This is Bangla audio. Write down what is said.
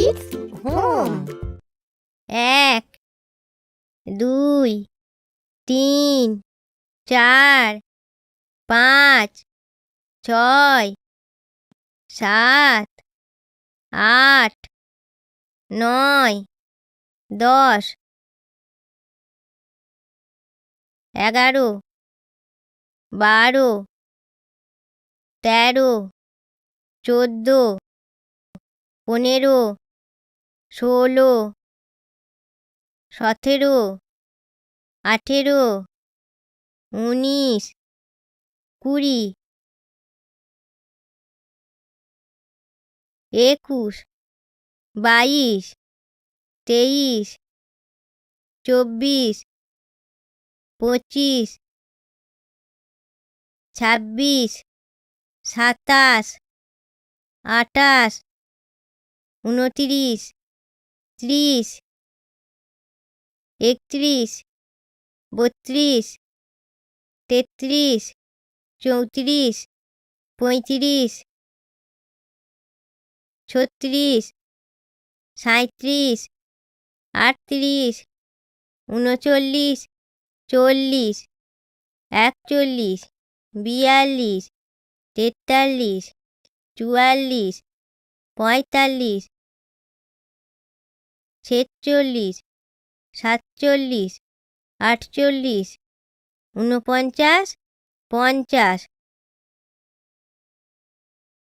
It's home. 1 2 3 4 5 6 7 8 9 10 11 12 13 14 15 16 17 18 19 20 21 22 23 24 25 26 27 28 29 30 31 32 33 34 35 36 37 38 39 40 41 42 43 44 45 46 47 48 49 50